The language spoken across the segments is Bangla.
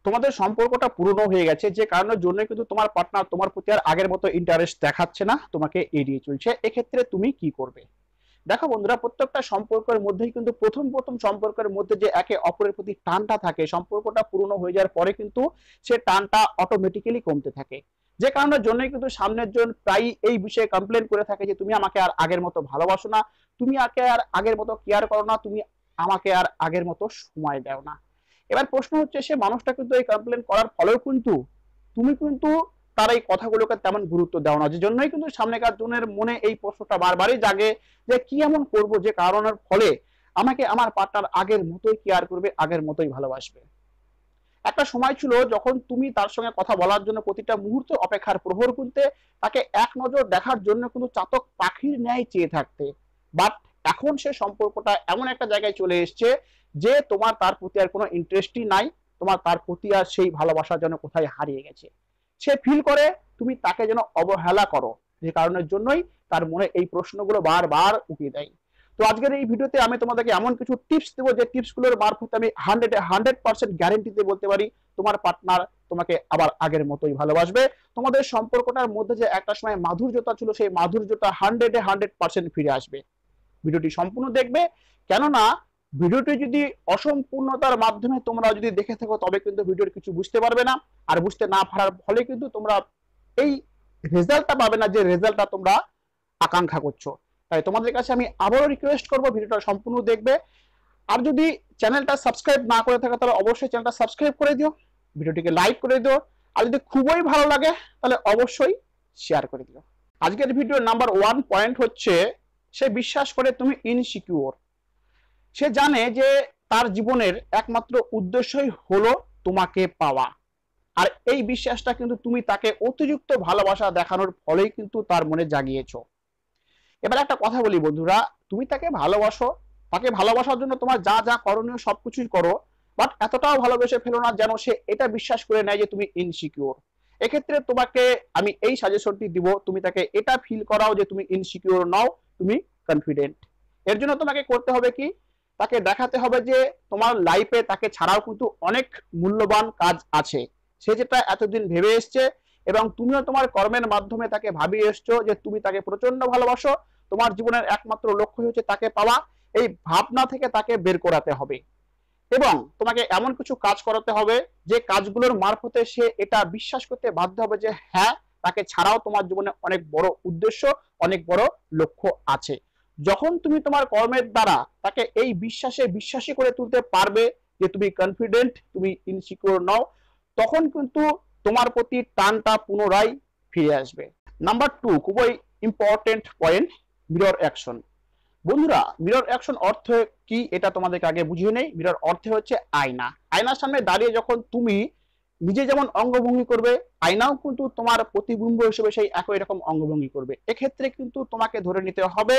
তোমাদের সম্পর্কটা পুরনো হয়ে গেছে, যে কারণের জন্য কিন্তু তোমার পার্টনার তোমার প্রতি আর আগের মতো ইন্টারেস্ট দেখাচ্ছে না, তোমাকে এড়িয়ে চলছে। এক্ষেত্রে তুমি কি করবে? দেখো বন্ধুরা, প্রত্যেকটা সম্পর্কের মধ্যেই কিন্তু প্রথম প্রথম সম্পর্কের মধ্যে যে একে অপরের প্রতি টানটা থাকে, সম্পর্কটা পুরনো হয়ে যাওয়ার পরে কিন্তু সে টানটা অটোমেটিক্যালি কমতে থাকে। যে কারণের জন্যই কিন্তু সামনের জন প্রায় এই বিষয়ে কমপ্লেন করে থাকে যে তুমি আমাকে আর আগের মতো ভালোবাসো না, তুমি আমাকে আর আগের মতো কেয়ার করো না, তুমি আমাকে আর আগের মতো সময় দাও না। এবার প্রশ্ন হচ্ছে, সে মানুষটা কিন্তু এই কমপ্লেন করার ফলেও কিন্তু তুমি কিন্তু তার এই কথাগুলোকে তেমন গুরুত্ব দাও না, যে জন্যই কিন্তু সামনেকার জনের মনে এই প্রশ্নটা বারবারই জাগে যে কি এমন করব যে কারণের ফলে আমাকে আমার পার্টনার আগের মতোই কেয়ার করবে, আগের মতোই ভালোবাসবে। একটা সময় ছিল যখন তুমি তার সঙ্গে কথা বলার জন্য প্রতিটা মুহূর্ত অপেক্ষার প্রহর গুনতে, তাকে এক নজর দেখার জন্য কিন্তু চাতক পাখির ন্যায় চেয়ে থাকতে। বাট এখন সে সম্পর্কটা এমন একটা জায়গায় চলে এসছে যে তোমার তার প্রতি আর কোনো ইন্টারেস্টই নাই, তোমার তার প্রতি আর সেই ভালোবাসা যেন কোথায় হারিয়ে গেছে। সে ফিল করে তুমি তাকে যেন অবহেলা করো, যে কারণের জন্যই তার মনে এই প্রশ্নগুলো বারবার উঠে দেয়। তো আজকের এই ভিডিওতে আমি তোমাদেরকে এমন কিছু টিপস দেবো, যে টিপসগুলোর মারফত আমি 100% গ্যারেন্টিতে বলতে পারি তোমার পার্টনার তোমাকে আবার আগের মতোই ভালোবাসবে। তোমাদের সম্পর্কটার মধ্যে যে একটা সময় মাধুর্যতা ছিল, সেই মাধুর্যতা 100% ফিরে আসবে। ভিডিওটি সম্পূর্ণ দেখবে, কেননা ভিডিওটি যদি অসম্পূর্ণতার মাধ্যমে তোমরা যদি দেখে থাকো তবে কিন্তু ভিডিওর কিছু বুঝতে পারবে না, আর বুঝতে না পারার ফলে কিন্তু তোমরা এই রেজাল্টটা পাবে না, যে রেজাল্টটা তোমরা আকাঙ্ক্ষা করছো। তাই তোমাদের কাছে আমি আবারও রিকোয়েস্ট করবো ভিডিওটা সম্পূর্ণ দেখবে। আর যদি চ্যানেলটা সাবস্ক্রাইব না করে থাকো তাহলে অবশ্যই চ্যানেলটা সাবস্ক্রাইব করে দিও, ভিডিওটিকে লাইক করে দিও, আর যদি খুবই ভালো লাগে তাহলে অবশ্যই শেয়ার করে দিও। আজকের ভিডিওর নাম্বার 1 পয়েন্ট হচ্ছে, সে বিশ্বাস করে তুমি ইনসিকিউর। সে জানে যে তার জীবনের একমাত্র উদ্দেশ্যই হলো তোমাকে পাওয়া, আর এই বিশ্বাসটা কিন্তু তুমি তাকে অতিরিক্ত ভালোবাসা দেখানোর ফলেই কিন্তু তার মনে জাগিয়েছো। এবার একটা কথা বলি বন্ধুরা, তুমি তাকে ভালোবাসো, তাকে ভালোবাসার জন্য তোমার যা যা করণীয় সবকিছুই করো, বাট এতটাও ভালোবেসে ফেলো না যেন সে এটা বিশ্বাস করে নেয় যে তুমি ইনসিকিউর। এক্ষেত্রে তোমাকে আমি এই সাজেশনটি দিব, তুমি তাকে এটা ফিল করাও যে তুমি ইনসিকিউর নও, তুমি কনফিডেন্ট। এর জন্য তোমাকে করতে হবে কি, তাকে দেখাতে হবে যে তোমার লাইফে তাকে ছাড়াও কিন্তু অনেক মূল্যবান কাজ আছে, সে যেটা এতদিন ভেবে এসছে, এবং তুমিও তোমার কর্মের মাধ্যমে তাকে ভাবিয়ে এসছো যে তুমি তাকে প্রচন্ড ভালোবাসো, তোমার জীবনের একমাত্র লক্ষ্য হচ্ছে তাকে পাওয়া। এই ভাবনা থেকে তাকে বের করাতে হবে, এবং তোমাকে এমন কিছু কাজ করাতে হবে যে কাজগুলোর মারফতে সে এটা বিশ্বাস করতে বাধ্য হবে যে হ্যাঁ, তাকে ছাড়াও তোমার জীবনে অনেক বড় উদ্দেশ্য, অনেক বড় লক্ষ্য আছে। যখন তুমি তোমার কর্মের দ্বারা তাকে এই বিশ্বাসে বিশ্বাসী করে তুলতে পারবে যে তুমি কনফিডেন্ট, তুমি ইনসিকিউর নও, তখন কিন্তু তোমার প্রতি টানটা পুনরায় ফিরে আসবে। নাম্বার 2, খুবই ইম্পর্টেন্ট পয়েন্ট, মিরর অ্যাকশন। বন্ধুরা, মিরর অ্যাকশন অর্থ কি এটা তোমাদেরকে আগে বুঝিয়ে নেই। মিরর অর্থে হচ্ছে আয়না। আয়নার সামনে দাঁড়িয়ে যখন তুমি নিজে যেমন অঙ্গভঙ্গি করবে, আয়নাও কিন্তু তোমার প্রতিবিম্ব হিসেবে সেই একই রকম অঙ্গভঙ্গি করবে। এক্ষেত্রে কিন্তু তোমাকে ধরে নিতে হবে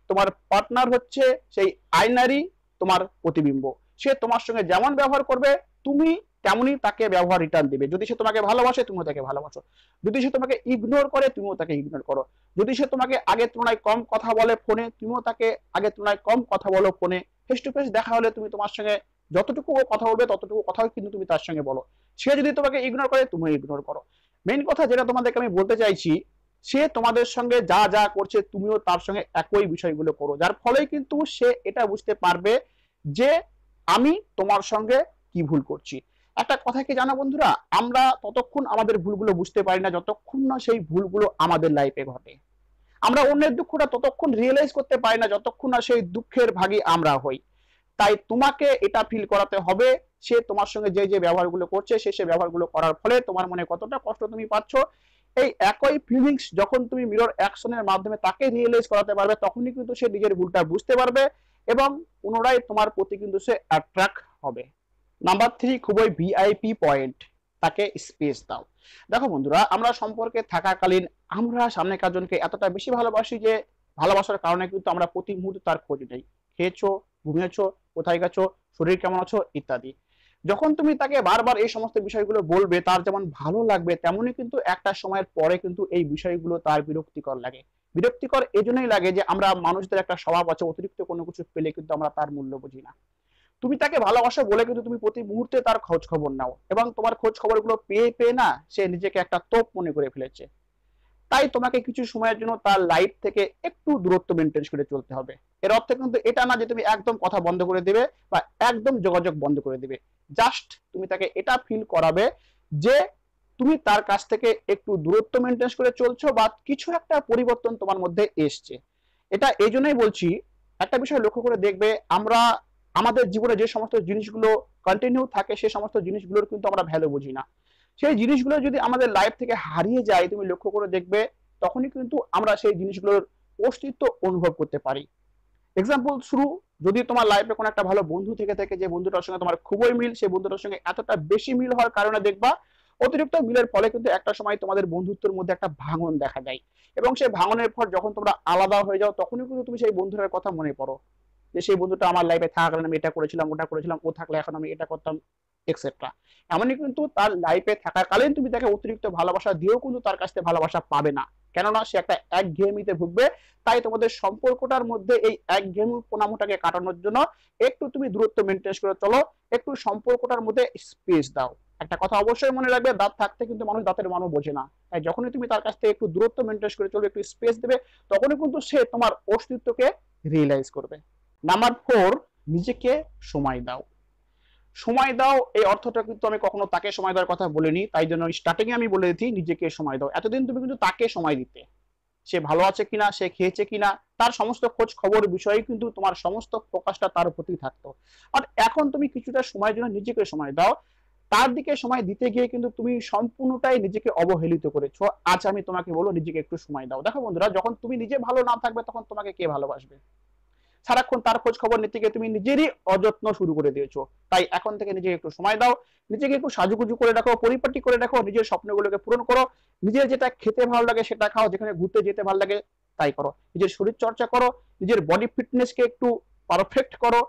তোমার পার্টনার হচ্ছে সেই আয়নারই তোমার প্রতিবিম্ব। সে তোমার সঙ্গে যেমন ব্যবহার করবে তুমি তেমনই তাকে ব্যবহার রিটার্ন দিবে। যদি সে তোমাকে ভালোবাসে তুমিও তাকে ভালোবাসো, যদি সে তোমাকে ইগনোর করে তুমিও তাকে ইগনোর করো, যদি সে তোমাকে আগের তুলনায় কম কথা বলে ফোনে, তুমিও তাকে আগের তুলনায় কম কথা বলো ফোনে। ফেস টু ফেস দেখা হলে তুমি তোমার সঙ্গে যতটুকু কথা বলবে ততটুকু কথাও কিন্তু তুমি তার সঙ্গে বলো। সে যদি তোমাকে ইগনোর করে তুমিও ইগনোর করো। মেইন কথা যেটা তোমাদেরকে আমি বলতে চাইছি, সে তোমাদের সঙ্গে যা যা করছে তুমিও তার সঙ্গে একই বিষয়গুলো করো, যার ফলে কিন্তু সে এটা বুঝতে পারবে যে আমি তোমার সঙ্গে কি ভুল করছি। একটা কথা কি জানো বন্ধুরা, আমরা ততক্ষণ আমাদের ভুলগুলো বুঝতে পারি না যতক্ষণ না সেই ভুলগুলো আমাদের লাইফে ঘটে। আমরা অন্যের দুঃখটা ততক্ষণ রিয়েলাইজ করতে পারি না যতক্ষণ না সেই দুঃখের ভাগী আমরা হই। তাই তোমাকে এটা ফিল করাতে হবে সে তোমার সঙ্গে যে যে ব্যবহারগুলো করছে, সে ব্যবহারগুলো করার ফলে তোমার মনে কতটা কষ্ট তুমি পাচ্ছ, এই একই ফিলিংস যখন তুমি মিরর অ্যাকশনের মাধ্যমে তাকে রিয়েলাইজ করাতে পারবে, তখনই কিন্তু সে নিজের ভুলটা বুঝতে পারবে এবং পুনরায় তোমার প্রতি কিন্তু সে অ্যাট্রাক্ট হবে। নাম্বার 3, খুবই ভিআইপি পয়েন্ট, তাকে স্পেস দাও। দেখো বন্ধুরা, আমরা সম্পর্কে থাকাকালীন আমরা সামনের কাজনকে এতটা বেশি ভালোবাসি যে ভালোবাসার কারণে কিন্তু আমরা প্রতি মুহূর্তে তার খোঁজ নেই। খেয়েছো, ঘুমিয়েছো, কোথায় গেছো, শরীর কেমন আছো ইত্যাদি। যখন তুমি তাকে বারবার এই সমস্ত বিষয়গুলো বলবে, তার যেমন ভালো লাগবে তেমনই কিন্তু একটা সময়ের পরে কিন্তু এই বিষয়গুলো তার বিরক্তিকর লাগে। বিরক্তিকর এজন্যই লাগে যে আমরা মানুষদের একটা স্বভাব আছে, অতিরিক্ত কোনো কিছু পেলে কিন্তু আমরা তার মূল্য বুঝি না। তুমি তাকে ভালোবাসো বলে কিন্তু তুমি প্রতি মুহূর্তে তার খোঁজ খবর নাও, এবং তোমার খোঁজ খবরগুলো পেয়ে পেয়ে না সে নিজেকে একটা তোপ মনে করে ফেলেছে। তাই তোমাকে কিছু সময়ের জন্য তার লাইফ থেকে একটু দূরত্ব মেনটেন করে চলতে হবে। এর অর্থ কিন্তু এটা না যে তুমি একদম কথা বন্ধ করে দিবে বা একদম যোগাযোগ বন্ধ করে দিবে। জাস্ট তুমি তাকে এটা ফিল করাবে যে তুমি তার কাছ থেকে একটু দূরত্ব মেনটেন করে চলছো বা কিছু একটা পরিবর্তন তোমার মধ্যে এসছে। এটা এই জন্যই বলছি, একটা বিষয় লক্ষ্য করে দেখবে, আমরা আমাদের জীবনে যে সমস্ত জিনিসগুলো কন্টিনিউ থাকে সেই সমস্ত জিনিসগুলোর কিন্তু আমরা ভ্যালু বুঝি না। সেই জিনিসগুলো যদি আমাদের লাইফ থেকে হারিয়ে যায়, তুমি লক্ষ্য করে দেখবে, তখনই কিন্তু আমরা সেই জিনিসগুলোর অস্তিত্ব অনুভব করতে পারি। এক্সাম্পল শুরু, যদি তোমার লাইফে কোনো একটা ভালো বন্ধু থেকে থাকে, যে বন্ধুটার সঙ্গে তোমার খুবই মিল, সেই বন্ধুটার সঙ্গে এতটা বেশি মিল হওয়ার কারণে দেখবা অতিরিক্ত মিলের ফলে কিন্তু একটা সময় তোমাদের বন্ধুত্বের মধ্যে একটা ভাঙন দেখা যায়, এবং সেই ভাঙনের পর যখন তোমরা আলাদা হয়ে যাও তখনই কিন্তু তুমি সেই বন্ধুটার কথা মনে পড়ো, যে সেই বন্ধুটা আমার লাইফে থাকাকালীন আমি এটা করেছিলাম, ওটা করেছিলাম, ও থাকলে এখন আমি এটা করতাম, এক্সেট্রা। এমনই কিন্তু তার লাইফে থাকাকালীন তুমি তাকে অতিরিক্ত ভালোবাসা দিয়েও কিন্তু তার কাছ থেকে ভালোবাসা পাবে না, কেননা সে একটা একঘেয়েমিতে ভুগবে। তাই তোমাদের সম্পর্কটার মধ্যে এই একঘেয়েমিপনাটাকে কাটানোর জন্য একটু তুমি দূরত্ব মেনটেন করে চলো, একটু সম্পর্কটার মধ্যে স্পেস দাও। একটা কথা অবশ্যই মনে রাখবে, দাঁত থাকতে কিন্তু মানুষ দাঁতের মানও বোঝে না। তাই যখনই তুমি তার কাছ থেকে একটু দূরত্ব মেনটেন করে চলো, একটু স্পেস দেবে, তখনই কিন্তু সে তোমার অস্তিত্বকে রিয়েলাইজ করবে। নাম্বার 4, নিজেকে সময় দাও। সময় দাও এই অর্থটা কিন্তু আমি কখনো তাকে সময় দেওয়ার কথা বলিনি, তাই জন্য স্টার্টিং এ আমি বলে দিচ্ছি নিজেকে সময় দাও। এতদিন তুমি কিন্তু তাকে সময় দিতে, সে ভালো আছে কিনা, সে খেয়েছে কিনা, তার সমস্ত খোঁজ খবর বিষয়ে কিন্তু তোমার সমস্ত ফোকাসটা তার প্রতি থাকতো। আর এখন তুমি কিছুটা সময়ের জন্য নিজেকে সময় দাও, তার দিকে সময় দিতে গিয়ে কিন্তু তুমি সম্পূর্ণটাই নিজেকে অবহেলিত করেছো। আজ আমি তোমাকে বলবো নিজেকে একটু সময় দাও। দেখো বন্ধুরা, যখন তুমি নিজে ভালো না থাকবে তখন তোমাকে কে ভালোবাসবে? সারাক্ষণ তার খোঁজ খবর নিতে গিয়ে তুমি নিজেরই অযত্ন শুরু করে দিয়েছো। তাই এখন থেকে নিজেকে একটু সময় দাও, নিজেকে একটু সাজুগুজু করে রাখো, পরিপাটি করে রাখো, নিজের স্বপ্নগুলোকে পূরণ করো, নিজের যেটা খেতে ভালো লাগে সেটা খাও, যেখানে ঘুরতে যেতে ভালো লাগে তাই করো, নিজের শরীর চর্চা করো, নিজের বডি ফিটনেসকে একটু পারফেক্ট করো,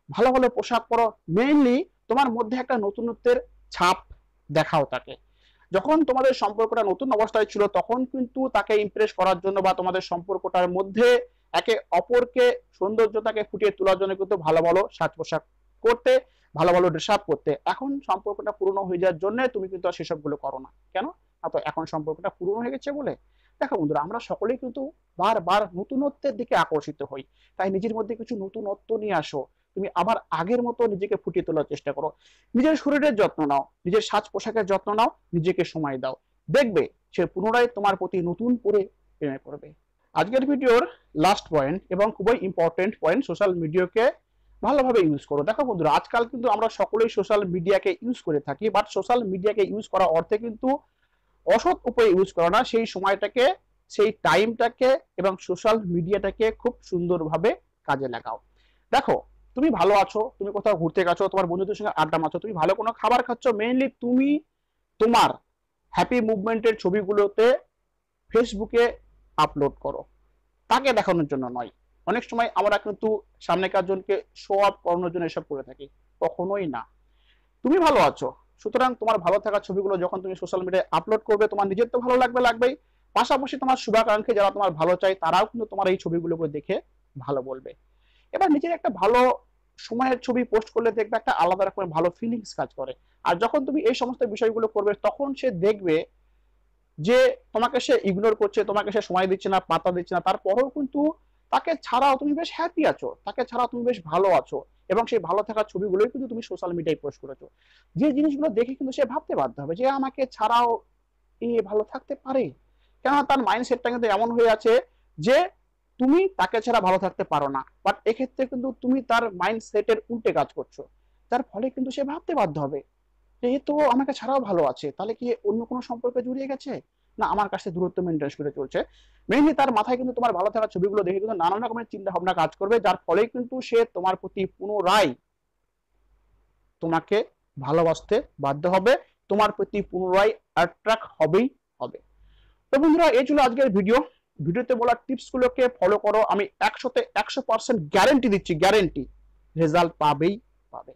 ভালো ভালো পোশাক পরো, মেইনলি তোমার মধ্যে একটা নতুনত্বের ছাপ দেখাও তাকে। যখন তোমাদের সম্পর্কটা নতুন অবস্থায় ছিল তখন কিন্তু তাকে ইমপ্রেস করার জন্য বা তোমাদের সম্পর্কটার মধ্যে একে অপরকে সৌন্দর্যতাকে ফুটিয়ে তোলার জন্য কিন্তু ভালো ভালো সাজ পোশাক করতে, ভালো ভালো ড্রেস আপ করতে। এখন সম্পর্কটা পুরনো হয়ে যাওয়ার জন্য তুমি কিন্তু আর সেসব গুলো করো না। কেন? তো এখন সম্পর্কটা পুরনো হয়ে গেছে বলে। দেখো বন্ধুরা, আমরা সকলেই কিন্তু বারবার নতুনত্বের দিকে আকর্ষিত হই। তাই নিজের মধ্যে কিছু নতুনত্ব নিয়ে আসো, তুমি আবার আগের মতো নিজেকে ফুটিয়ে তোলার চেষ্টা করো, নিজের শরীরের যত্ন নাও, নিজের সাজ পোশাকের যত্ন নাও, নিজেকে সময় দাও, দেখবে সে পুনরায় তোমার প্রতি নতুন করে প্রেমে পড়বে। আজকের ভিডিওর লাস্ট পয়েন্ট এবং খুবই ইম্পর্টেন্ট পয়েন্ট, সোশ্যাল মিডিয়াকে ভালোভাবে ইউজ করো। দেখো বন্ধুরা, আজকাল কিন্তু আমরা সকলেই সোশ্যাল মিডিয়াকে ইউজ করে থাকি, বাট সোশ্যাল মিডিয়াকে ইউজ করা অর্থে কিন্তু অসৎ উপায়ে ইউজ করো না। সেই সময়টাকে, সেই টাইমটাকে এবং সোশ্যাল মিডিয়াটাকে খুব সুন্দরভাবে কাজে লাগাও। দেখো, তুমি ভালো আছো, তুমি কোথাও ঘুরতে গেছো, তোমার বন্ধুদের সঙ্গে আড্ডা মারছো, তুমি ভালো কোনো খাবার খাচ্ছ, মেইনলি তুমি তোমার হ্যাপি মুভমেন্টের ছবিগুলোতে ফেসবুকে আপলোড করো, তাকে দেখানোর জন্য নয়। অনেক সময় আমরা কিন্তু সামনেকার জনকে শো আপ করানোর জন্য এসব করে থাকি, কখনোই না। তুমি ভালো আছো, সুতরাং তোমার ভালো থাকার ছবিগুলো যখন তুমি সোশ্যাল মিডিয়ায় আপলোড করবে, তোমার নিজের তো ভালো লাগবেই, পাশাপাশি তোমার শুভাকাঙ্ক্ষী যারা তোমার ভালো চাই তারাও কিন্তু তোমার এই ছবিগুলোকে দেখে ভালো বলবে। এবার নিজের একটা ভালো সময়ের ছবি পোস্ট করলে দেখবে একটা আলাদা রকমের ভালো ফিলিংস কাজ করে। আর যখন তুমি এই সমস্ত বিষয়গুলো করবে তখন সে দেখবে যে তোমাকে সে ইগনোর করছে, তোমাকে সে সময় দিচ্ছে না, পাত্তা দিচ্ছে না, তারপরেও কিন্তু তাকে ছাড়াও তুমি বেশ হ্যাপি আছো, তাকে ছাড়াও তুমি বেশ ভালো আছো, এবং সেই ভালো থাকার ছবিগুলোই কিন্তু তুমি সোশ্যাল মিডিয়ায় পোস্ট করেছো। যে জিনিসগুলো দেখে কিন্তু সে ভাবতে বাধ্য হবে যে আমাকে ছাড়াও এ ভালো থাকতে পারে, কেননা তার মাইন্ডসেটটা কিন্তু এমন হয়ে আছে যে তুমি তাকে ছাড়া ভালো থাকতে পারো না। বাট এক্ষেত্রে কিন্তু তুমি তার মাইন্ডসেটের উল্টে কাজ করছো, যার ফলে কিন্তু সে ভাবতে বাধ্য হবে যে এ তো আমাকে ছাড়াও ভালো আছে, তাহলে কি অন্য কোনো সম্পর্কে জড়িয়ে গেছে, না আমার কাছে দূরত্ব মেনটেন করে চলছে। মেইনলি তার মাথায় কিন্তু তোমার ভালো থাকার ছবিগুলো দেখে কিন্তু নানান রকমের চিন্তা ভাবনা কাজ করবে, যার ফলে কিন্তু সে তোমার প্রতি পুনরায় তোমাকে ভালোবাসতে বাধ্য হবে, তোমার প্রতি পুনরায় অ্যাট্রাক্ট হবেই হবে। তো বন্ধুরা, এই ছিল আজকের ভিডিওতে বলা টিপস গুলোকে ফলো করো, আমি 100% গ্যারেন্টি দিচ্ছি, গ্যারেন্টি রেজাল্ট পাবেই পাবে।